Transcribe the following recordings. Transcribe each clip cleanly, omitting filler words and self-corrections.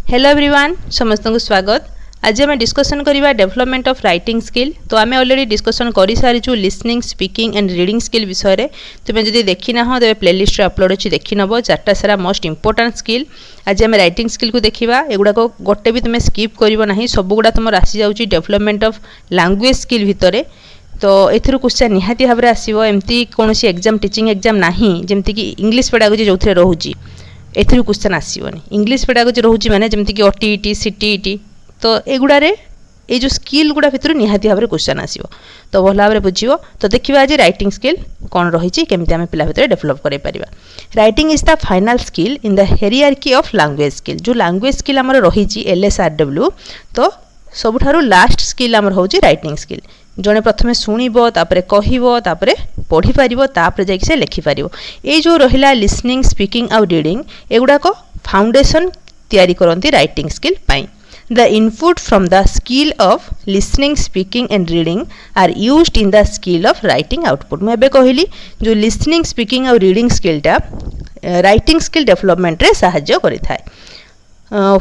Hello everyone समस्त को स्वागत। आज आम डिस्कसन करवा डेवलपमेंट ऑफ राइटिंग स्किल। तो आम ऑलरेडी डिस्कसन कर सारी listening speaking and reading skill विषय तुम्हें जब देखी ना तेज प्लेलिस्ट अपलोड अच्छी देखी नब चार्टा सारा मोस्ट इंपोर्टाट स्किल। आज आम राइटिंग स्किल को देखा एगुड़ाक गोटे भी तुम्हें स्किप करना सबुगुड़ा तुम आसी जाऊँगी डेवलपमेंट ऑफ लैंग्वेज स्किल भितर। तो एथुरु क्वेश्चन निहाती भाव में आसो एमती कौन एग्जाम टीचिंग एग्जाम ना जमीक इंग्लिश पेडागोजी जो रोचे एथुरु क्वेश्चन आसोनी। इंग्लिश पेडागोजी रोचे मैंने जमीक ओटीईटी सीटीईटी तो एगुड़े ये जो स्किल गुड़ा भितर निहाती भाव में क्वेश्चन आसो। तो भल भाव में बुझो। तो देखिए आज राइटिंग स्किल कौन रही केमती आम पिला भितर डेभलप कर पारिबा। Writing is the final skill in the hierarchy of language skill. जो लैंग्वेज स्किल आमर रही LSRW तो सबुठारु लास्ट स्किल आमर होची राइटिंग स्किल। जड़े प्रथम शुणव तापर कहपर पढ़ी पार तापर जाकि से लिखिपार। ये जो रहा लिसनिंग स्पीकिंग आउ रीडिंग एगुड़ाक फाउंडेशन तैयारी करती writing skill pi. The input from the skill of listening, speaking and reading are used in the skill of writing output। मैं एबे कहली जो listening, speaking और reading skill टा writing skill development रे सहाय्य करि थाए।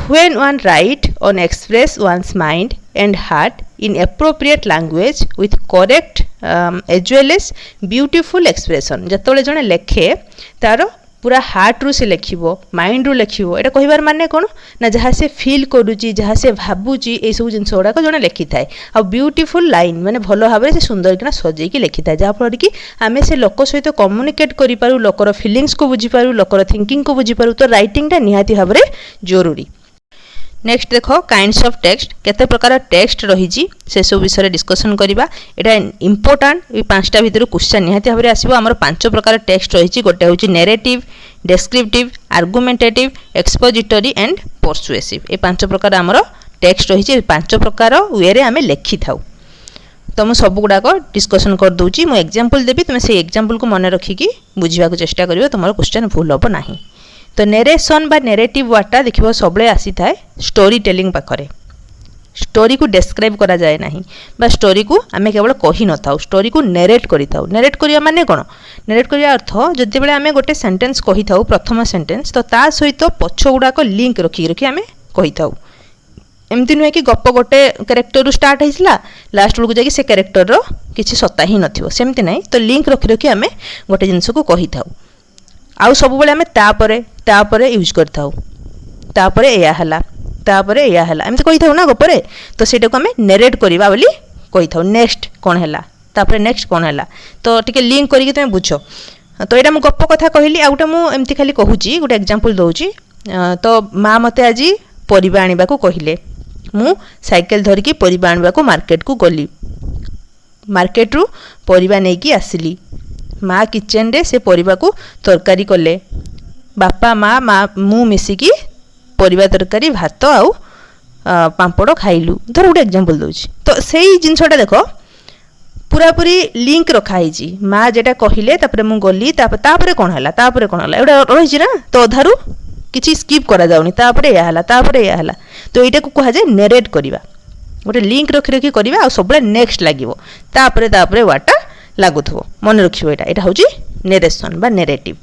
When one write on express one's mind and heart in appropriate language with correct as well as beautiful expression। जतले जने लेखे तार पूरा हार्ट रु से लिखिबो माइंड रु लिखिबो एटा कहिबार माने कोन ना जहाँ से फील करूची जहाँ से भाबुची ए सब जिंस गुड़ाक जड़े लिखि थाए। आ ब्यूटीफुल लाइन माने भल भाव से सुंदर किना सजेकी लिखि थाए जहाँ फल कि आमे से लोक सहित कम्युनिकेट करि पारू लोकर फीलिंग्स को बुझी पारू लोकर थिंकिंग को बुझी पारू। तो राइटिंग टा निहाती भाव में जरूरी। नेक्स्ट देख काइंड्स ऑफ टेक्स्ट केते प्रकार टेक्स्ट रही से सब विषय डिस्कसन करवा। एटा इंपोर्टाट ये पांचटा भितर क्वेश्चन निहाती भाव में आसो। आमर 5 प्रकार टेक्स्ट रही गोटे हूँ narrative descriptive argumentative expository and persuasive. ये 5 प्रकार आमर टेक्स्ट रही 5 प्रकार वे रे आमे लेखि थाउ। तो मुझे सब गुड़ाक डिस्कसन कर दूची मुझे एग्जांपल देवी तुम्हें से एग्जांपल को मन रखिकी बुझा चेष्टा करियो तुम क्वेश्चन भूल हम ना। तो नरेशन बा नैरेटिव वार्डटा देखिए सब आसी थाए स्टोरी टेलिंग पाखरे। स्टोरी को डेस्क्राइब करा जाए नहीं बा स्टोरी को आमे केवल कही न थाउ स्टोरी को नरेट करि थाउ। नरेट करिया माने कोन नरेट करिया अर्थ जति बेले आमे गोटे सेंटेंस कही थाउ प्रथम सेंटेंस तो ता सहित पछ गुड़ाक लिंक रखी रखी आमे कही थाउ। एमती नुहे कि गप गोटे कैरेक्टर रु स्टार्ट होइसला लास्ट बेलू जाकि से कैरेक्टर रो किछि सत्ता ही नथिवो सेमती नहीं। तो लिंक रखी रखी आमे गोटे जिंस को कही थाउ। आउ सब बेले आमे तापरे यूज करथाउ तापरे एया हला तापरे एया हला एमती कही थाउ ना गपरे। तो सेटा को आमे नरेट करबा बोली कही थाउ। नेक्स्ट कोन हला तापरे नेक्स्ट कोन हला तो टिके लिंक करिके तुमे बुझो। तो एटा मु गप कथा कहली आउटा मु एमती खाली कहूची गोटे एग्जांपल दउची। तो माँ मते आजी परिबा आनिबा को कहिले मु साइकेल धरिकी परिबा आनिबा को मार्केट को गली मार्केट रु परिबा नेकी आसिली। माँ किचेन रे से परिबा को तरकारी कले बापा माँ मु मिसिकी परिबा तरकारी भात आउ पांपड़ खाइलु धर गोटे एग्जांपल दउची। तो सेही जिनसटा देखो पूरा पूरी लिंक रखाई माँ जेटा कहले तापरे मु गली तापरे कोन हला एटा रही ना। तो अधारू किछि स्किप करा जाउनी तापरे या हला तो एटा को कहा जाय नरेट करिवा गोटे लिंक रखि रखि करिवा आ सबले नेक्स्ट लागिवो तापरे वाटा लागुथबो मन रखिवो। एटा होची नरेशन बा नैरेटिव।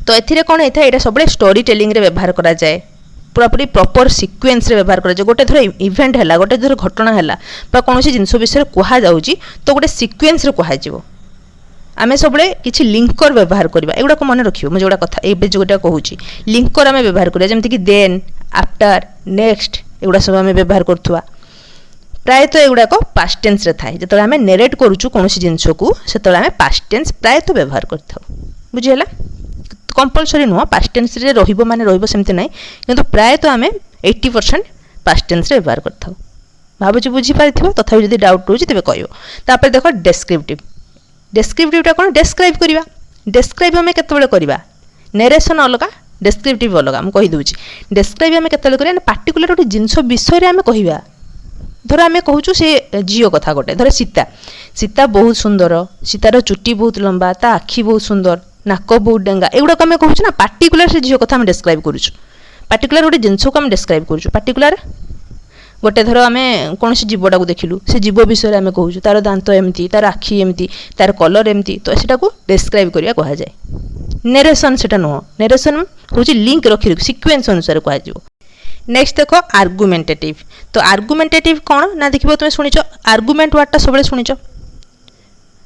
तो एथिरे कोन हेता एटा सबले स्टोरी टेलिंग रे व्यवहार करा जाय पूरा पूरी प्रॉपर सीक्वेंस रे व्यवहार करा जाय। गोटे थर इवेंट हला गोटे थर घटना हला बा कोनोसी जिंस विषय कहा जाउची तो गोटे सीक्वेंस रे कहा जिवो आमे सबले किछि लिंकर व्यवहार करबा एगुडा को मन रखियो। मु जोडा कथा एबे जोडा कहूची लिंकर आमे व्यवहार करिया जेमति कि देन आफ्टर नेक्स्ट एगुडा सब आमे व्यवहार करथुवा। प्राय तो एगुडा को पास्ट टेंस रे थाए जतले आमे नरेट करूछु कोनोसी जिंस को सेतले आमे पास्ट टेंस प्राय तो व्यवहार करथाउ। बुझि हला कंपलसरी नुह पास्ट टेंस रे रहिबो माने रहिबो सेमति नै किंतु प्राय तो आमे 80% पास्ट टेंस रे व्यवहार करथाउ। भाबुची बुझि पारिथिबो तथापि जदि डाउट होची तबे कहियो। तापर देखो डेस्क्रिप्टिव डेस्क्रिप्टिवटा कोन डेस्क्राइब करिवा। डेस्क्राइब आमे केतबेले करिवा नरेशन अलगा डेस्क्रिप्टिव अलगा। हम कहि दूची डेस्क्राइब आमे केतबेले करिया पार्टिकुलर गोटे जिंस विषय रे आमे कहिवा। धर आमे कहूचु से झीओ कथा गोटे धर सीता बहुत सुंदर सीतार चुट्टी बहुत लंबा ता आखि बहुत सुंदर नाक बहुत डेंगा एगुड़ा आमे कहूचु ना पार्टिकुलर से झीओ कथा आमे डिस्क्राइब करूछु। पार्टिकुलर गोटे जिंस को आमे डिस्क्राइब करूछु। पार्टिकुलर गोटे धर आमे कौन से जीवटा को देखिलु से जीव विषय आमे कहूचु तार दांत एमती तार आखि एमती तार कलर एमती तो सेटा को डिस्क्राइब करिया कहा जाय। नरेशन सेटा नुह नरेशन होची लिंक रखि सीक्वेंस अनुसार कहा जिवो। नेक्स्ट देख आर्गुमेंटेटिव। तो आर्गुमेंटेटिव कौन ना देखिए तुम शुणिच आर्गुमेंट वार्डटा सब शुणिच।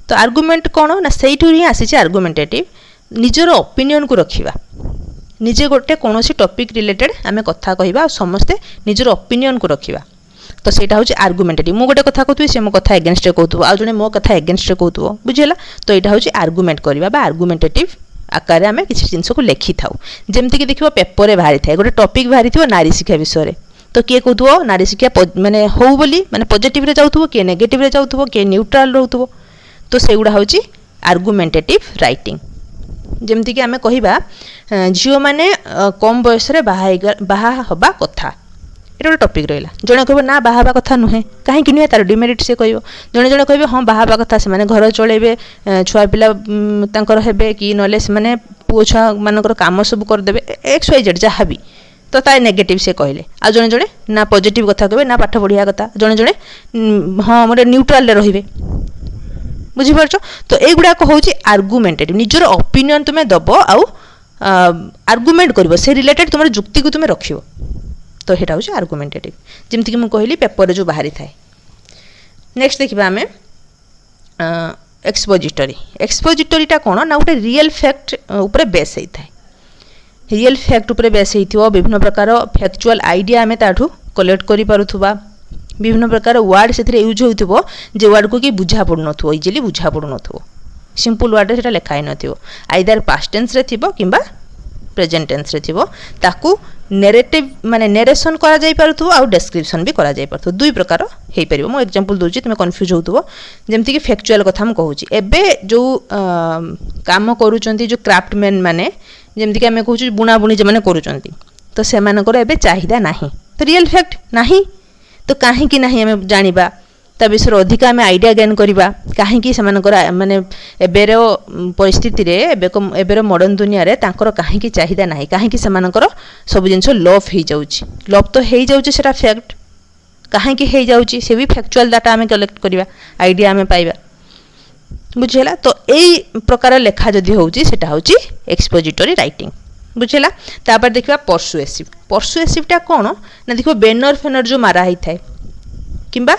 तो आर्गुमेंट कौन ना से ही आसी आर्गुमेंटेटिव निजर ओपिनियन को रखा निजे गोटे कौन टॉपिक रिलेटेड आम कथा कहवा समस्ते निजर ओपिनियन को रखा। तो सेटा हूँ आर्गुमेंटेटिव मु गोटे कथा कहूँ सी मो कथा एगेन्स्ट कहूँ आउ जड़े मो कथा एगेन्स्ट कहूँ बुझेगा। तो यहाँ हूँ आर्गुमेंट करवा आर्गुमेंटेटिव आकार आम किसी जिनस को लिखि था जमती देखिए पेपर बाहरी थाए गोटे टॉपिक बाहरी थो नारी शिक्षा विषय। तो किए कहूँ नारी शिक्षा माने हो बोली माने पॉजिटिव जाऊँ किए नेगेटिव जाऊँ किए न्यूट्राल रोथो। तो से गुड़ा हूँ आर्गुमेंटेटिव राइटिंग। जमती कि आम कहवा झील मैंने कम बयस बाहा हवा कथा ये गोटे टॉपिक रहा जड़े कह ना बाहा कथा नुहे कहीं नुहे तार डिमेरिट से कह जड़े जड़े कहे हाँ बाहा कथा से घर चलेबे छुआ पिला हे कि ना से पुओ छुआ मानकर कम सब करदे एक्स वाई जेड जहाँ भी। तो तार नेगेटिव से कहले आ जड़े जड़े ना पॉजिटिव कथा कहे ना पाठ पढ़िया कथा जड़े जड़े हाँ मोटे न्यूट्राल रे बुझीपार। तो युवाक हूँ आर्गुमेंटेटिव निजर ओपिनियन तुम्हें दब आउ आर्गुमेंट कर से रिलेटेड तुम जुक्ति को तुम रख। तो यहाँ हूँ आर्गुमेंटेटिव जमती कि मुझे कहली पेपर जो बाहरी थाए। नेक्स्ट देखा आम एक्सपोजिटरी। एक्सपोजिटरीटा कौन ना गोटे रियल फैक्ट उपरे बेस होता है रियल फैक्ट उपरे बेस हो विभिन्न प्रकार फैक्चुअल आइडिया आम ताठू कलेक्ट कर पारुथुबा विभिन्न प्रकार वर्ड से यूज हो वर्ड को कि बुझा पड़ू न इजिली बुझा पड़ू न सिंपल वर्ड से लिखाई न आइदर पास्ट टेंस रे थिबो किंबा प्रेजेंट टेंस रे थिबो ताकू नेरेटिव माने नेरेशन करा जाई पारुथुबो आ डिस्क्रिप्शन भी करा जाई पारुथुबो दुई प्रकार हेई परिबो। मो एग्जांपल दोची तुमे कंफ्यूज होतुबो जेमति कि फैक्चुअल कथा हम कहूची एबे जो काम करूचंती जो क्राफ्टमैन माने जेमति कि हम कहूची बुना बुनी जे माने करूचंती तो से मानकर एबे चाहिदा नाही तो रियल फैक्ट नाही। तो कहीं ना आम जाना ता विषय अधिक आम आइडिया गेन करवा कहीं से माने एबेर परिस्थिति रे एबेर मॉडर्न दुनिया रे तांकर कहीं चाहिदा ना कहीं से सब जिनस लॉफ हो जाउची लॉफ तो हो जाउची सेटा फैक्ट कहीं हो जाउची से भी फैक्चुअल डाटा आम कलेक्ट करवा आइडिया आम पाइबा बुझेला। तो यही प्रकार लेखा जदि होउची सेटा होउची एक्सपोजिटरी राइटिंग बुझेला। तापर देखिबा परसुएसिव। परसुएसिवटा कौन ना देखो बैनर फेनर जो मारा ही थाए किंबा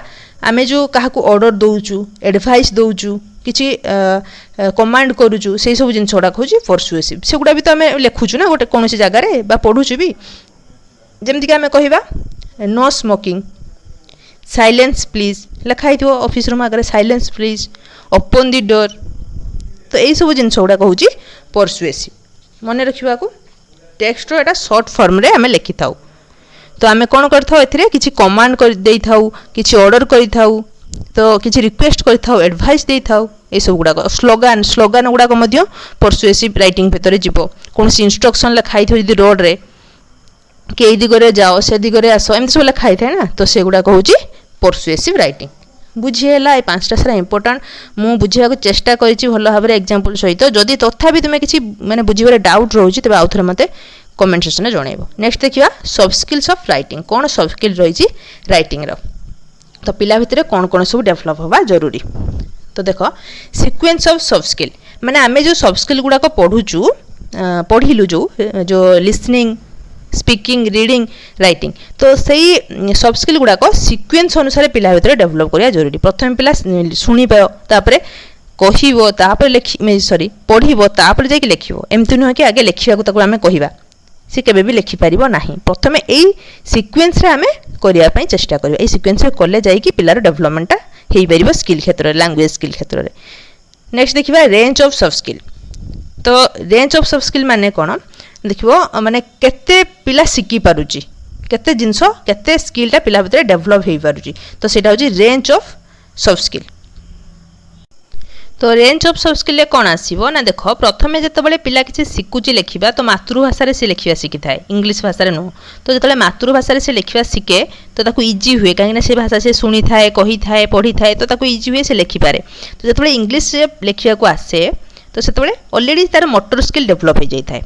आमे जो काहाकू ऑर्डर दउचु एडवाइस दउचु किछि कमांड करूचु से सब जिन छोड़ा खोजी परसुएसिव से गुडा भी तो आमे लेखुचु ना गोटे कोनोसी जगह रे बा पढुचु भी जेमति कि आमे कहिबा नो स्मोकिंग साइलेंस प्लीज लिखाई थो ऑफिस रूम आगे silence please open the door. तो यही सब जिन गुड़ा कहूँ परसुएसिव मन रखा टेक्स्ट एटा शॉर्ट फॉर्म रे आमे लिखि थाउ। तो आमे कौन करथाउ एथिरे किछि कमांड कर देई थाउ किछि ऑर्डर करि थाउ तो किछि रिक्वेस्ट करि थाउ एडवाइस देई थाउ ए सब गुडा स्लोगान स्लोगान गुडा मध्य परसुएसिव राइटिंग भितर जीवो कोनसी इंस्ट्रक्शन लिखाई थो जदि रोड रे कि ए दिगरे जाओ से दिगरे आसो एमति सब लिखाई थाए ना तो से गुडा कहूँ परसुएसिव राइटिंग बुझीगला। ये पांचटा सारा इंपोर्टाट मु बुझाक चेष्टा करी भल भाव एग्जांपल सहित जदि तथापि तुम किसी माने बुझीबारे डाउट रोचे तेज आउ थे मत कमेंट सेक्शन में जनइब। नेक्स्ट देखिए सॉफ्ट स्किल्स ऑफ राइटिंग कौन सॉफ्ट स्किल रही राइटिंग तो पिला भितर कौन कौन सब डेभलप हवा जरूरी। तो देख सीक्वेंस ऑफ सॉफ्ट स्किल माने आमे जो सॉफ्ट स्किल गुड़ाक पढ़ुचु पढ़िलु जो लिसनिंग स्पीकिंग रीडिंग राइटिंग तो सही सॉफ्ट स्किल गुड़ाक सीक्वेंस अनुसार पिला भितर डेभलप करिया जरूरी। प्रथम पिला शुणिबो तापरे कहिबो तापरे लिखि सॉरी पढ़िबो तापरे जाके लिखिबो एमति नुह कि आगे लिखिबा ताको आमे कहिबा से केबे भी लिखि पारिबो नाही। प्रथमे एई सीक्वेंस रे आमे करिया पई चेष्टा करिबा एई सीक्वेंस रे कले जाई पिलार डेभलपमेंट हेई परिबो स्किल क्षेत्र रे लैंग्वेज स्किल क्षेत्र रे। नेक्स्ट देखिबा रेंज ऑफ सॉफ्ट स्किल। तो रेंज ऑफ सॉफ्ट स्किल माने कोन देखिबो माने केते पिला शिखि पारुची केते जिंस केते स्किलटा पिला भितर डेभलप हेई पारुची तो सेटा होची रेंज ऑफ सॉफ्ट स्किल। तो रेंज ऑफ सॉफ्ट स्किल कौन आसो ना देख प्रथमे जिते पिला किसी शिखुची लिखा तो मातृभाषा से लिखा शिखी थाए इंग्लिश भाषा नुह तो जो मातृभाषा से लिखा शिखे तो ताकू इजी हुए कहीं से भाषा से शुणी थाए कही थाए पढ़ी थाए तो ताकू इजी हुए से लिखिपारे। तो जो इंग्लिश लिखा को आसे तो से अलरेडी तार मोटर स्किल डेभलप हो जाए थाए।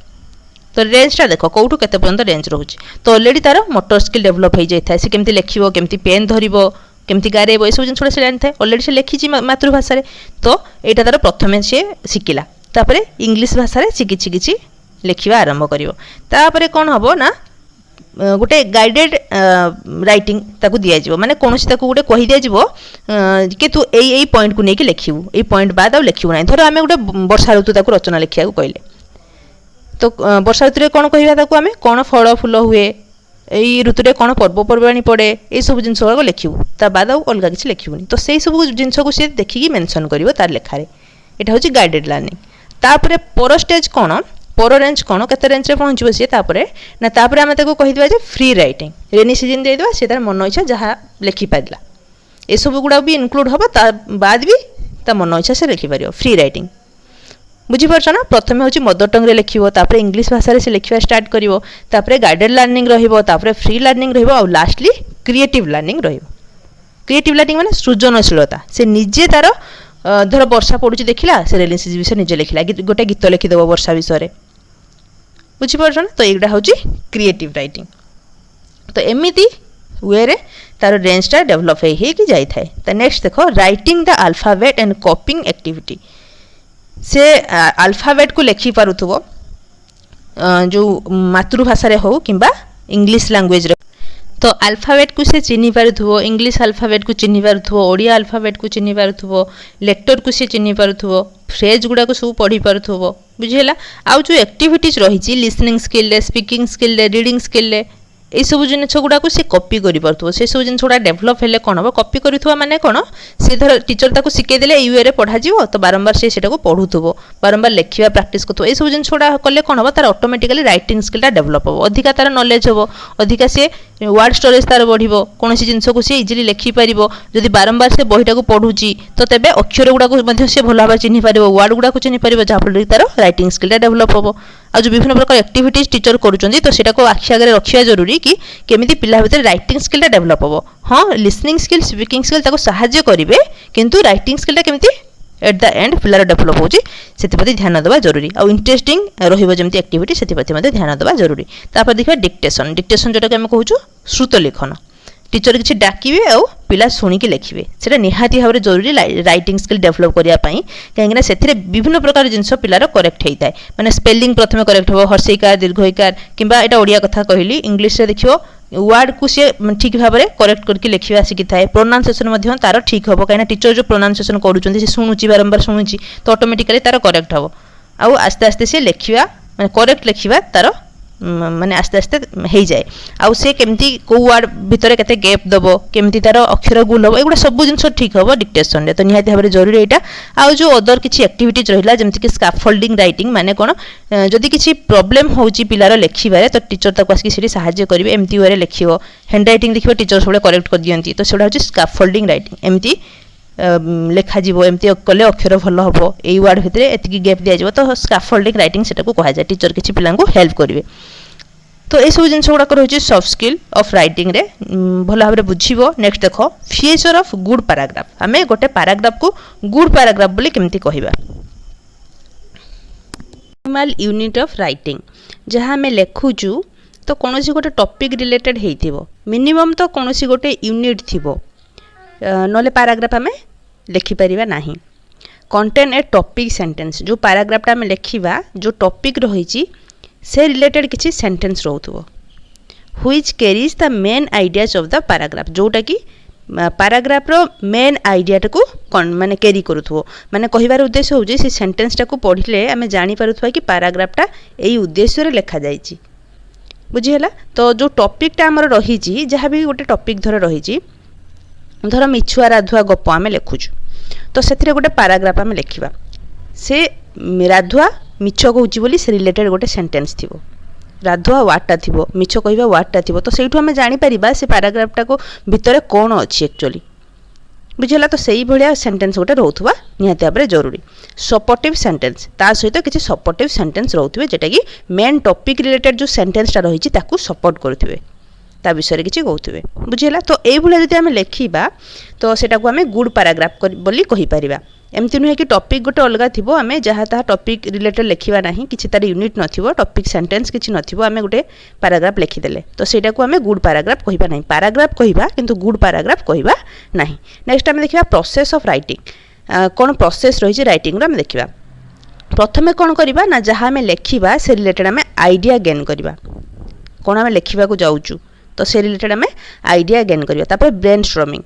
तो रेंजटा देख कौटू केते पर्यंत रेंज रोचे तो अलरेडी तार मोटर स्किल डेभलप हो जाए सी केमती लिखिबो केमती पेन धरिबो केमती गारेब ये सब जिन से जानी था अलरेडी से लिखी मातृभाषा तो यहाँ तार प्रथमे सी शिखिला तापर इंग्लिश भाषा शिखी शिखी लिखा आरंभ कर कौन हम ना गोटे गाइडेड राइटिंग ताकू दिया माने कोनोसी ताकू गोटे कहि दिया जीवो कि तू एई पॉइंट को लेके लिखिबू एई पॉइंट बाद आ लिखिबू नै धर आमे गोटे वर्षा ऋतु ताकू रचना लिखिया को कहले तो वर्षा ऋतु रे कोन कहिबा ताकू आमे कोन फल फूल हुए एई ऋतु रे कोन पर्वपर्वाणी पड़े ए सब जिंस को लिखिबू ता बाद आ अलगा किछि लिखिबूनी तो सेई सब जिंस को से देखिकी मेंशन करिवो तार लेखा रे एटा होची गाइडेड लर्निंग तापरे पर स्टेज कोन पर रेंज कोन केते रेंज रे पहुंचबो से तापरे ना तापरे आमे ताको कहि दिबा जे फ्री राइटिंग रेनी सीजन दे दिबा से तार मन इच्छा जहा लिखि पादिला ए सब गुडा भी इंक्लूड होबा ता बाद भी ता मन इच्छा से लिखि पारियो फ्री राइटिंग बुझी परछ ना प्रथमे होची मदर टंग रे लिखिबो तापरे इंग्लिश भाषा रे से लिखिबा स्टार्ट करिवो तापरे गाइडेड लर्निंग रहिबो तापरे फ्री लर्निंग रहिबो और लास्टली क्रिएटिव लर्निंग रहिबो क्रिएटिव लर्निंग माने सृजनशीलता से निजे तार धर वर्षा पड़ुची देखिला से रेनी सीजन विषय निजे लिखिला गोटे गीत लिखिदेव वर्षा विषय बुझीपार ना तो यहाँ हूँ क्रिएटिव राइटिंग तो एमती वे रे तार रेंजटा डेभलप हो जाए तो नेक्स्ट देख writing the alphabet and कॉपिंग activity से अल्फाबेट को लिखि पारुथबो जो मातृभाषा रे हो किंबा इंग्लिश लैंग्वेज रे तो अल्फाबेट को से चिन्हि पारुथबो इंग्लिश अल्फाबेट को चिन्हि पारुथबो ओडिया अल्फाबेट को चिन्हि पारुथबो लेक्चर को से चिन्हि पारुथबो फ्रेज गुडा को सब पढ़ी पारुथबो बुझिला आउ जो एक्टिविटीज रही listening skill speaking skill reading skill ये सब जिन गुड़ा को सी कॉपी कर पार्थो से सब जिन गुड़ा डेभलप हेले कौन हम कॉपी करुवा माने कौन सी धर टीचर ताको शिखेदेले यू वे पढ़ा जीवो तो बारंबार से पढ़ुथबो बारंबार लिखा प्रैक्टिस करुव ये सब जिन गुड़ा कले कौन हम तार ऑटोमेटिकली राइटिंग स्किलटा डेभलप हो अधिका तार नॉलेज हो अधिका सी वर्ड स्टोरेज तार बढ़िबो कौन जिनस को सी इजिली लिखि पारिबो जदि बारंबार से बहीटा को पढ़ुची तो तेबे अक्षर गुड़ा को मध्य से भल भाव चिन्हि पारिबो वर्ड गुड़ा को चिन्हि पारिबो जहाँफल तार राइटिंग स्किलटा डेभलप हो आ जो विभिन्न प्रकार एक्टिविटीज टीचर करुँच तो सेटा को आखि आगे रखा जरूरी कि केमिति पिला भितर राइटिंग स्किलटा डेभलप हो हाँ लिसनिंग स्किल स्पीकिंग स्किल ताको सहाय्य करिवे किंतु राइटिंग स्किलटा केमिति एट द एंड पिलार डेभलप होची सेतिपति ध्यान देवा जरूरी आ इंटरेस्टिंग रहिबो जेमति एक्टिविटी सेतिपति मध्ये ध्यान देवा जरूरी तापर देखिबा डिक्टेशन डिक्टेशन जोटा के हम कहूछु श्रुत लेखन टीचर किसी डाकिबे और पिला शुणिकी लिखिबे सेटा निहाती भाव जरूरी राइटिंग स्किल डेभलप करिया पई कहीं सेथिरे विभिन्न प्रकार जिनस पिलार करेक्ट होता है माने स्पेलिंग प्रथमे करेक्ट हो हर्षईकार दीर्घईकार किंबा एटा ओडिया कथा कहली इंग्लिश रे देखियो वर्ड को सी ठीक भाव में करेक्ट करके लिखा शिखी थाए प्रोनाउंसिएशन तार ठीक हम कहीं टीचर जो प्रोनाउंसिएशन करुँच शुणुची बारंबार शुणुची तो ऑटोमेटिकली तार करेक्ट हम आउ आस्ते आस्ते सी लिखा माने करेक्ट लिखा तार माने आस्ते आस्ते हो जाए आउ से केमती को वर्ड भितर केते गैप दबो केमती तार अक्षर गुल हम एगुड़ा सब जिन ठीक हम डिक्टेशन रे तो निहाती भाव जरूरी यहाँ आउ जो अदर किसी एक्टिविटीज रहा जमती कि स्काफोल्डिंग राइटिंग माने कौन जदि किसी प्रोब्लेम होची पिलार लिखिबारे तो टीचर ताको आसिक सेठी सहाय्य करिवे एमती वे लिखिबो हैंड राइटिंग देखिबो टीचर सब करेक्ट कर दियंती तो सेटा होची स्काफोल्डिंग राइटिंग एमती लेखा जीवो एमती कले अक्षर भल हम एई वर्ड भितर एतिकी गैप दिया जीवो तो स्काफोल्डिंग राइटिंग सेटा को कहा जाए टीचर किसी पिला को हेल्प करिवे तो ये सब जिन गुड़ाक रही सॉफ्ट स्किल ऑफ राइटिंग रे भल भाव बुझीबो नेक्स्ट देख फीचर ऑफ गुड पैराग्राफ आम गोटे पैराग्राफ को गुड पैराग्राफ बोली केमती कहबा मिनिमल यूनिट ऑफ राइटिंग जहाँ आम लिखुचु तो कौन गोटे टॉपिक रिलेटेड होइथिबो मिनिमम तो कौन गोटे यूनिट थिबो नले पैराग्राफ आम लिखिपारिबा नाही कंटेन ए टॉपिक सेंटेंस जो पैराग्राफटा आम लिखिबा जो टॉपिक रही से रिलेटेड किसी सेंटेंस रोथबो which carries the main ideas of the paragraph जोटा कि पैराग्राफ रो मेन आइडियाटा को माने कैरी करूथबो माने कहिबार उद्देश्य हो से सेंटेंसटा को पढ़िले आमे जानि पारुथबा कि पैराग्राफटा एई उद्देश्य रे लिखा जाईची बुझिहला तो जो टॉपिकटा हमर रहिची जहाँ भी गोटे टॉपिक धर रहिची धर मिछुआ राधुआ गप आमे लिखुछु तो सेथिरे गोटे पैराग्राफ आमे लिखिबा से राधुआ मिछ कहूँ बोली से रिलेटेड गोटे सेंटेंस थी राधुआ वार्डटा थी मिछ कहवा वार्डटा थी तो सहीठू आम जापर से पैराग्राफटा को भितर कौन अच्छी एक्चुअली बुझेगा तो सही भाया सेंटेंस गोटे रोथुवा निहाती भाव जरूरी सपोर्टिव सेंटेंस ता सहित किसी सपोर्टिव सेंटेंस रोथे जोटा कि मेन टॉपिक रिलेटेड जो सेंटेंसटा रही सपोर्ट करुवे ता विषय किसी कहते बुझेगा तो ये जब आम लिखा तो सेटा को आम गुड पैराग्राफ बोली कहीपर एमती नुहे कि टॉपिक गोटे अलग थी आम जहाँ तहाँ टॉपिक रिलेटेड लिखा ना कि तार यूनिट नथिबो टॉपिक सेंटेंस किसी नथिबो आम गोटे पैराग्राफ लिखिदेले तो सेटा को आम गुड पैराग्राफ कहबा नहीं पैराग्राफ कहबा किंतु गुड पैराग्राफ कहबा नहीं नेक्स्ट आम देखा प्रोसेस ऑफ राइटिंग कौन प्रोसेस रही राइटिंग आम देखा प्रथमे कौन करवा ना जहाँ आम लिखा से रिलेटेड आम आइडिया गेन करवा कौन आम लिखा जाऊँ तो से रिलेटेड आम आइडिया गेन करवा। तापर ब्रेनस्टॉर्मिंग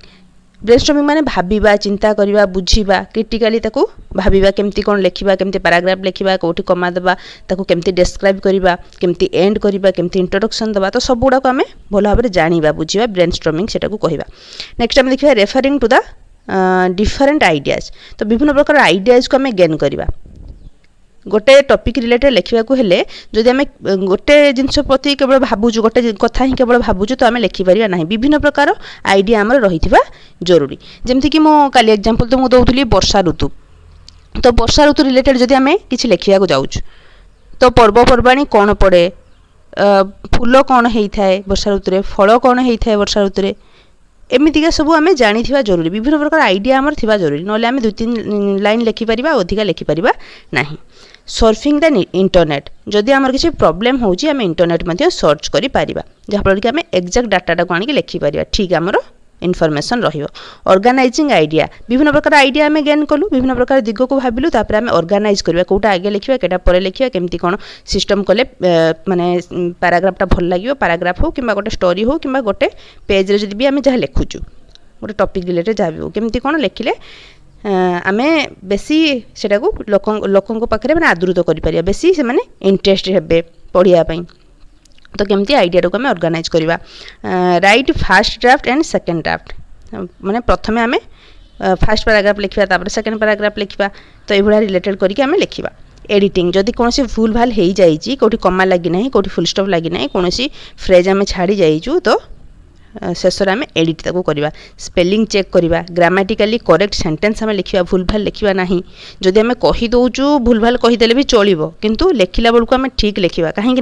माने भाबिबा चिंता करवा बुझीबा क्रिटिकाली ताकू भाबिबा केमती कौन लिखा केमती पैराग्राफ लिखा कौटी कमा देबा ताकू केमती डिस्क्राइब करवा केमती एंड करवा केमती इंट्रोडक्शन देबा तो सब गुड़ाक आम भल भाव में जाना बुझीबा ब्रेनस्टॉर्मिंग सेटा को कहवा। नेक्स्ट आम देखिए referring to the different ideas. तो विभिन्न प्रकार आइडियाज को आम गेन करवा। गोटे टॉपिक रिलेटेड लिखा हेले जदि आम गोटे जिनस प्रति केवल भावुँ गोटे कथा ही केवल भावुँ तो आम लिखिपर ना विभिन्न प्रकार आइडिया आम रही जरूरी। जमती कि मो काली एग्जांपल तो मुझे दौली वर्षा ऋतु। तो वर्षा ऋतु रिलेटेड जदि आम किसी लिखा जाऊँ तो पर्वपर्वाणी कौन पड़े फूल कौन होता है वर्षा ऋतु फल कौन होता है वर्षा ऋतु एमतीका सब आम जानी जरूरी। विभिन्न प्रकार आइडिया आमर थिबा जरूरी ना आम 2-3 लाइन लिखिपर अधिका लिखिपर ना। सर्फिंग द इंटरनेट जदि आमर किसी प्रॉब्लम होउची आम इंटरनेट मध्य सर्च करि पारिबा जहाँफल कि आम एक्जाक्ट डाटा को आनिक लिखिपर ठीक आमर इनफॉरमेशन रहिबो। ऑर्गेनाइजिंग आइडिया विभिन्न प्रकार आइडिया आम गेन कलु विभिन्न प्रकार दिग को भाविलु तापर आम ऑर्गेनाइज करबा कोटा आगे लिखिबा केटा परे लिखिबा केमती कोन सिस्टम कले माने पैराग्राफटा भल लागियो पैराग्राफ हो किंबा गोटे स्टोरी हो किंबा गोटे पेज रे जदि भी आम जहाँ लिखुचु गोटे टॉपिक रिलेटेड जहाँ भी हो केमती कोन लिखिले आम बेसी सेटा को लोकों पाखे मैंने आदृत करें बेसी से मैंने इंटरेस्ट हे पढ़ाई। तो केमती आइडिया को आम ऑर्गेनाइज करवा। Right fast draft and second draft माने प्रथमे आम फास्ट पैराग्राफ लिखा तापर सेकेंड पैराग्राफ लिखा तो ये रिलेटेड करके आम लिखा। एडिटिंग जदि कौन भूल भाल हो जाए कौटी कमा लगी ना कौटी फुल स्टॉप लगी ना कौन फ्रेज आम छाड़ी जाइचु तो शेष आम एडिट ताकू करवा। स्पेलिंग चेक करवा ग्रामेटिकाली करेक्ट सेंटेंस आम लिखा भूल भाल लिखा ना जदि आम कहीदे भूल भाल कहीदेले भी चलो किंतु लिखला बेलू आम ठीक लिखा कहीं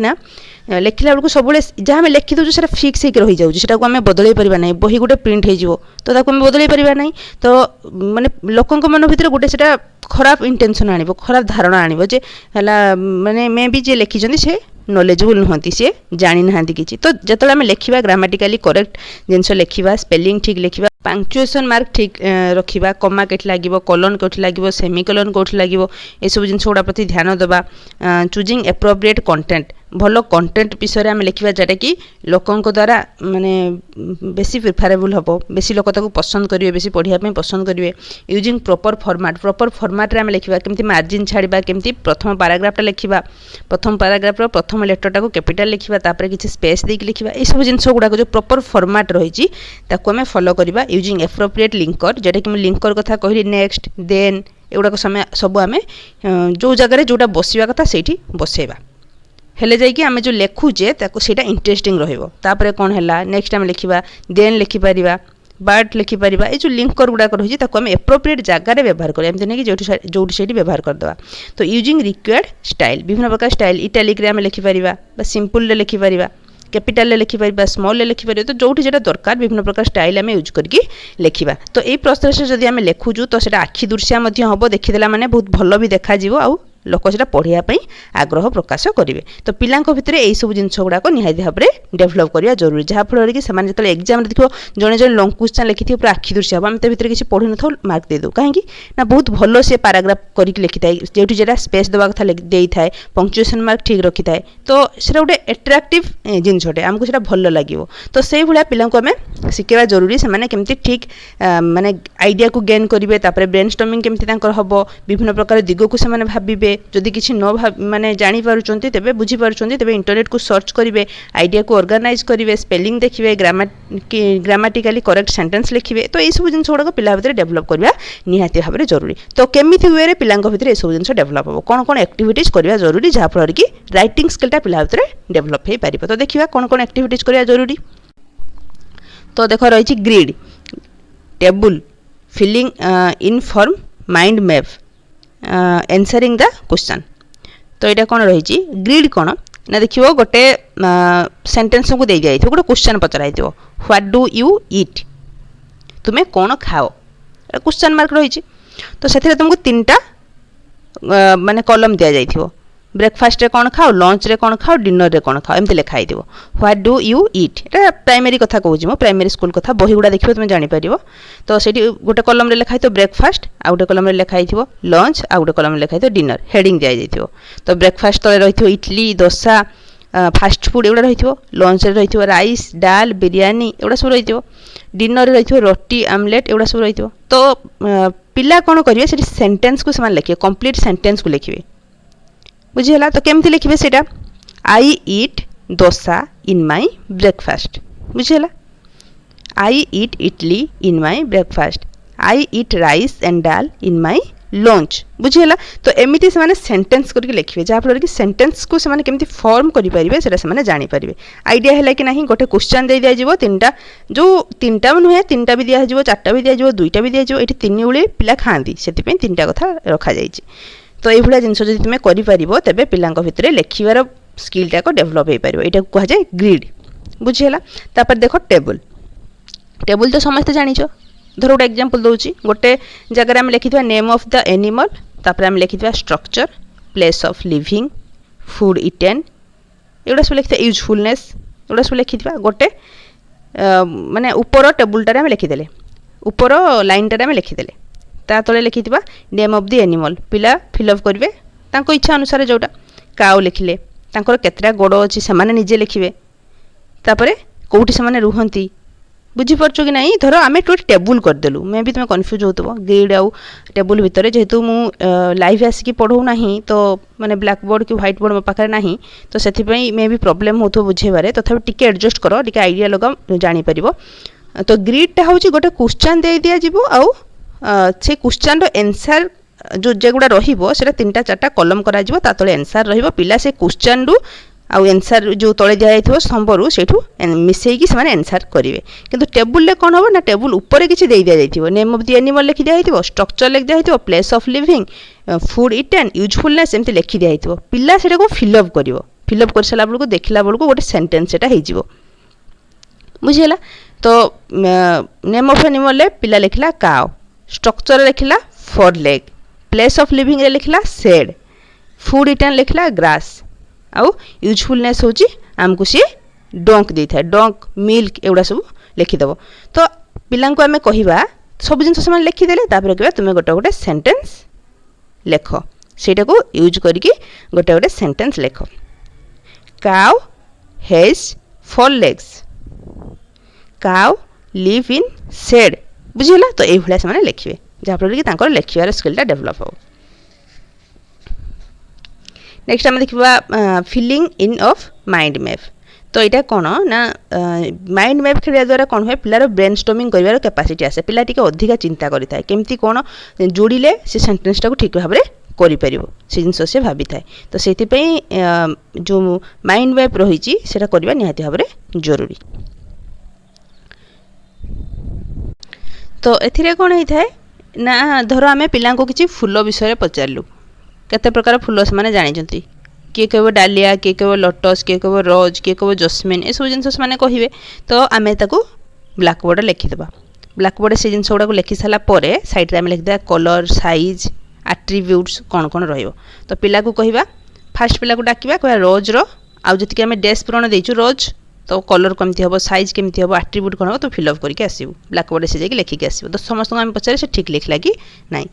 लिखला बेलू सब जहाँ आम लिखी दूँ से फिक्स होकर रही जाऊँ आम बदल पारा ना बही गोटे प्रिंट हो तो आम बदल पारा ना तो माने लोकों मन भर गोटे से खराब इंटेंशन आनिबो खराब धारणा आनिबो जे हला माने मे भी जे लिखिछन्ती से नॉलेजेबल नुहंती सी जानी नाहांती किछि। तो जतले आम लिखिबा ग्रामेटिकाली करेक्ट जिनस लिखिबा स्पेलिंग ठीक लिखिबा पंक्चुएशन मार्क ठीक रखिबा कमा केठी लागिबो कोलन केठी लागिबो सेमिकोलन केठी लागिबो ए सब जिनस गुडा प्रति ध्यान देबा। चूजिंग एप्रोप्रिएट कंटेंट भलो कंटेंट विषय आम लिखा जोटा कि लोकों द्वारा माने बेसी प्रिफरेबल हम बेसी लोक ताको पसंद करेंगे बेसी पढ़ाई पसंद करेंगे। यूजिंग प्रॉपर फॉर्मेट रे आम लिखा केमती मार्जिन छाड़ा केमती प्रथम पैराग्राफटा लिखा प्रथम पैराग्राफ प्रथम लेटरटा को कैपिटल लिखा तापर किसी स्पेस देके लिखा ये सब जिनस गुड़ाक जो प्रॉपर फॉर्मेट रही आम फॉलो करवा। यूजिंग एप्रोप्रिएट लिंकर जोटा कि लिंकर कथा कहली नेक्स्ट देन एगुड़ाक समय सब आम जो जगह जोटा बसवा कथा से बसैबा हेले जाइए आम जो लिखुचे सेटा इंटरेस्टिंग रहा कौन है नेक्स्ट आम लिखा देन लिखिपर बट लिखिपर ये जो लिंकर गुड़ाक रही है एप्रोप्रिएट जगह व्यवहार करें एमती नहीं कि जो से व्यवहार करदे। तो यूजिंग रिक्वायर्ड स्टाइल विभिन्न प्रकार स्टाइल इटालिक आम लिखिपर सिंपल लिखिपर कैपिटल लिखिपर स्मॉल लिखिपर तो जो जो दरकार विभिन्न प्रकार स्टाइल आम यूज करके लिखा। तो यही प्रोसेस जब आम लिखुचु तो आखि दृश्या हम देखीदेला माने बहुत भल भी देखा आउ लोक से पढ़ाई आग्रह प्रकाश करेंगे। तो पिला भितर यही सब जिनस गुड़ाक निहाती भाव में डेभलप करवा जरूरी जहाँफल कि जो एग्जाम देखो जड़े जड़े लंग क्वेश्चन लिखी पूरा आखि दृश्य हम तो भितर किसी पढ़ी न मार्क दे दो कहीं ना बहुत भल से पैराग्राफ करके लिखी थाए जो जो स्पेस देवा कथा दे थाए पंक्चुएशन मार्क ठीक रखी थाए तो सेटा गोटे एट्राक्टिव जिनसटे आमको सेटा भल लगे। तो से भाया पिला आम शिखेवा जरूरी से केमती ठीक माने आइडिया को गेन करेंगे तापर ब्रेनस्टॉर्मिंग केमती हम विभिन्न प्रकार दिग को से भावे जदि किसी न माने जानी पारुचंती तेबे बुझी पारुचंती तेबे इंटरनेट को सर्च करेंगे आइडिया को ऑर्गेनाइज करेंगे स्पेलिंग देखिए ग्रामेटिकाली करेक्ट सेंटेंस लिखिए। तो ये सब जिन गुड़ाक पिला भीतर डेभलप करवा निहाती भाव में जरूरी। तो केमिति वे पिला भीतर सब जिन डेभलप हम कौन कौन एक्टिविटीज करवा जरूरी जहाँफल कि राइटिंग स्किलटा पिला भीतर डेभलप हो पार। तो देखिए कौन कौन एक्टिविटीज करवा जरूरी। तो देख रही grid table filling in form mind map answering the question. तो यहाँ कौन रही ग्रिड कौन ना देखिए गोटे सेंटेंस को दे दिया गोटे क्वेश्चन पचर व्हाट डू यू ईट तुम्हें कौन खाओ क्वेश्चन मार्क रही। तो से तुमको 3टा माने कॉलम दि जाइथिबो ब्रेकफास्ट रे कौन खाओ लंच रे कौन खाओ डिनर रे कौन खाओ एमती लिखाई देव what do you eat Etah primary कथा कहूँ प्राइमरी स्कूल कथा बही गुड़ा देखिए तुम जापर। तो से गोटे कलम लिखाई तो ब्रेकफास्ट आ गोटे कलम लिखाई लंच आ गोटे कलम लिखाई डिनर हेडिंग दि जाइए। तो ब्रेकफास्ट तले रही इडली डोसा फास्ट फूड एगुड़ा रही लंच रही राइस डाल बिरियानी एगुड़ा सब रही डिनर रही रोटी आमलेट एगुड़ा सब रही तो पिला कौन करेंगे से सेंटेंस को से लिखे कंप्लीट सेंटेंस को लिखे बुझीगला तो केमती लिखे से I eat dosa in my breakfast बुझीगला I eat idli in my breakfast I eat rice and dal in my lunch बुझीगला तो एमती से सेंटेंस करके लिखे जहाँफल कि सेंटेंस को से केमती फॉर्म करेंगे से जानीपर आइडिया है कि नहीं गोटे क्वेश्चन दे दिज्व तीनटा जो तीनटा नुहे तीनटा भी दिज्व चार्टा भी दिज्व दुईटा भी दिज्व ये तीन उड़ी पिला खाती से तीनटा कथा रखा जाइए तो ये जिन जब तुम्हें कर तेज पिला भितर लिखार स्किलटा को डेभलप हो पार यहाँ कह जाए ग्रिड बुझीगला तापर देख टेबुल टेबुल तो समस्त जानिच धर गोटे एग्जांपल दूसरी गोटे जगह आम लिखि नेम ऑफ द एनिमल तापर आम लिखि structure place of living food eaten एगुड़ा सब लिखि यूजफुलनेस एगुड़ा सब लिखि गोटे माने ऊपर टेबुलटारे आम लिखिदेले ऊपर लाइनटारे आम लिखिदेले ता तले लिखि नेम ऑफ द एनिमल पिला फिलअप करेंगे तांको इच्छा अनुसार जोटा काउ लिखिले तांकर केतटा गोड़ अच्छी से निजे लिखिए तापर कौटी से रुहती बुझीपार कि नहीं धर आम टोटे टेबुल करदेलु मे भी तुम्हें कन्फ्यूज हो ग्रिड आउ टेबुल भितर जेहेतु मु लाइव आसिक पढ़ौ ना तो माने ब्लैक बोर्ड कि व्हाइट बोर्ड मो पाखे ना तो से मे भी प्रोब्लेम हो बुझेबारे तथापि टिके एडजस्ट कर टिके आइडिया लगा जानीपर तो ग्रिडटा हूँ गोटे क्वेश्चन दे दिज्व आउ से क्वेश्चन एनसर जो जेगुड़ा रहा तीन चार्टा कलम कर तले एनसर रहा से क्वेश्चन रु आउ एनसर जो तले दिखाई स्तंभर से मिसेकी से एनसर करेंगे किंतु टेबुल कौन हम ना टेबुल उपर किसी दे दिया नेम ऑफ द एनिमल लिखि दिया स्ट्रक्चर लिखि दिया place of living food eaten usefulness एमती लिखि दिया पिला से फिलअप कर सारा बेलू देखला बेलू गोटे सेंटेंस से बुझीगला तो नेम ऑफ एनिमल पिला लिखला काउ स्ट्रक्चर लिखला four leg place of living रे लिखला शेड फूड इटेन लिखला ग्रास आउ यूजफुलनेस हूँ आमको सी डंक दे था डंक मिल्क एगुड़ा सब लिखिदेव तो पिला आम कह सब जिन लिखिदेले कह तुम्हें गोटे गोटे सेंटेंस लेख सेटा को यूज करके गोटे गोटे सेंटेंस लेख cow has 4 legs cow live in shed बुझीगला तो ये से लिखे जहाँफल कि लिखार स्किलटा डेभलप हो नेक्स्ट आम देखा filling in of mind map तो यहाँ कौन ना माइंड मैप खेलिया द्वारा कौन हुए पिलार ब्रेन स्टॉर्मिंग कर कैपेसिटी आसे पिला टिके अधिका चिंता करें केमती कौन जोड़िले से सेंटेंसटा को ठीक भाव में करें से जिन से भावी थाए तो से जो माइंड मैप रही करवा निहाती भाव में जरूरी तो एथिरे कौन होता है ना धर आम पिला किसी फूल विषय पचारू केते प्रकार फूल से जानी किए कह डालिया किए कह लोटस किए कह रोज किए कह जस्मिन ये सब जिन मैंने कहे तो आम ब्लैक बोर्ड लिखिदेवा ब्लैक बोर्ड से जिन गुड़ा लिखि सारापर साइड्रे आम लिखिदेवा कलर साइज आट्रिब्यूट्स कौन कौन तो पिला को कहवा फास्ट पिला को डाकिबा कहवा रोज आउ जी आम डेस पूरण देचु रोज तो कलर केमती हम साइज केमती हम आट्रिब्यूट कौन हम तो फिलअप करके आसबू ब्लैक बोर्ड से जाकि लिखिक आसबू तो समस्त आम पचारे से ठीक लिखला कि ना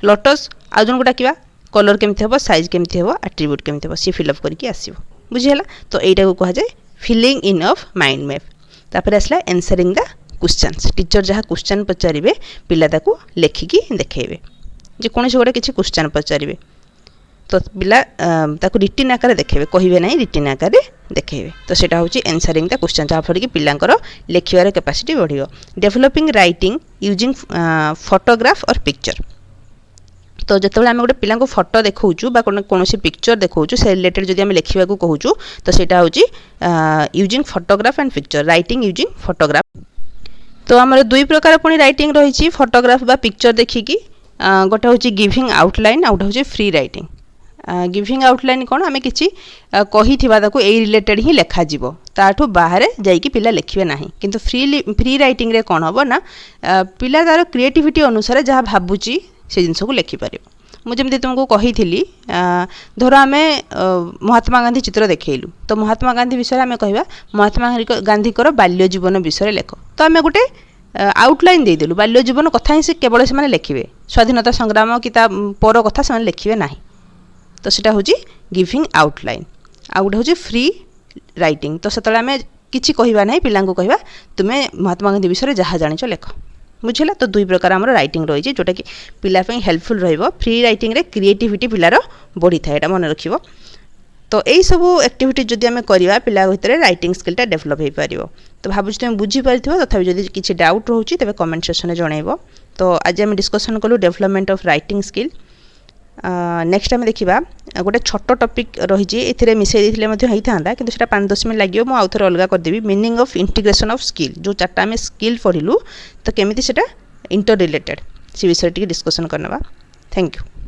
लोटस आउ जन को डाकिबा कलर केमती हम साइज केमती हम आट्रिब्यूट केमती हम सी फिलअप करके आसबू बुझीगला तो यहाँ को कहुए filling in of mind map तापर आसला एनसरिंग द क्वेश्चंस टीचर जहाँ क्वेश्चन पचारे पिला ताकू लिखिकी देखेबे जे कौन गोटे किसी क्वेश्चन पचारे तो पिला ताकू रिटिन आकार देखेबे कहिबे नहीं रिटिन आकार देखेबे तो सेटा होची एनसरिंग द क्वेश्चन जहाँ फल कि पिलांकर लिखिबार कैपेसिटी बढ़ियो डेवलपिंग राइटिंग यूजिंग फोटोग्राफ और पिक्चर तो जो आम गोटे पिला फोटो देखा कौन पिक्चर देखा से रिलेटेड जब आम लिखा कहूँ तो सेटा होची using photograph and picture writing using photograph तो आमर दुई प्रकार पुणी राइटिंग रही फोटोग्राफ बा पिक्चर देखिकी गोटे हूँ गिविंग आउटलाइन आउ गोटे हूँ फ्री राइटिंग गिविंग आउटलाइन कौन आम कि कही रिलेटेड ही लिखा ताठू बाहर जाइकी पिला लिखे ना किंतु फ्री राइटिंग रे कौन हम ना पिला तार क्रिएटिविटी अनुसार जहाँ भावुची से जिनस को लिखिपर मुझे तुमको कही धर आम महात्मा गांधी चित्र देखलु तो महात्मा गांधी विषय आम कह महात्मा गांधी बाल्य जीवन विषय लेख तो आम गोटे आउटलाइन देदेलु बाल्य जीवन कथा ही से केवल से लिखे स्वाधीनता संग्राम कि पर कथा से लिखे ना तो सेटा हूँ गिविंग आउटलाइन आ गोटे हूँ फ्री राइटिंग। तो से आम किसी कहवा ना पिला कहवा तुम्हें महात्मा गांधी विषय जहाँ जाच लेख बुझेगा। तो दुई प्रकार आम रईटिंग रही जोटा कि पिलापाई हेल्पफुल फ्री रईटिंग रे क्रिएटिविटी पिलार बढ़ी था मन रख। तो यही सब एक्टिविटी जदि आम करवा पिला भितर रईटिंग स्किलटा डेभलप हो पार। तो भावुँ तुम बुझीपार तथा जदि किसी डाउट रोचे तेज कमेंट सेक्शन में जनइब। तो आज आम डिस्कसन कलु development of writing skill. Next आम देखा गोटे छोट टपिक रही ए मिसई देते था कि 5-10 मिनट लगे मुझे आउ थे अलग करदेवी meaning of integration of skill जो 4टा आम स्किल पढ़लु तो केमी से इंटर रिलेटेड से विषय डिस्कसन करना। Thank you.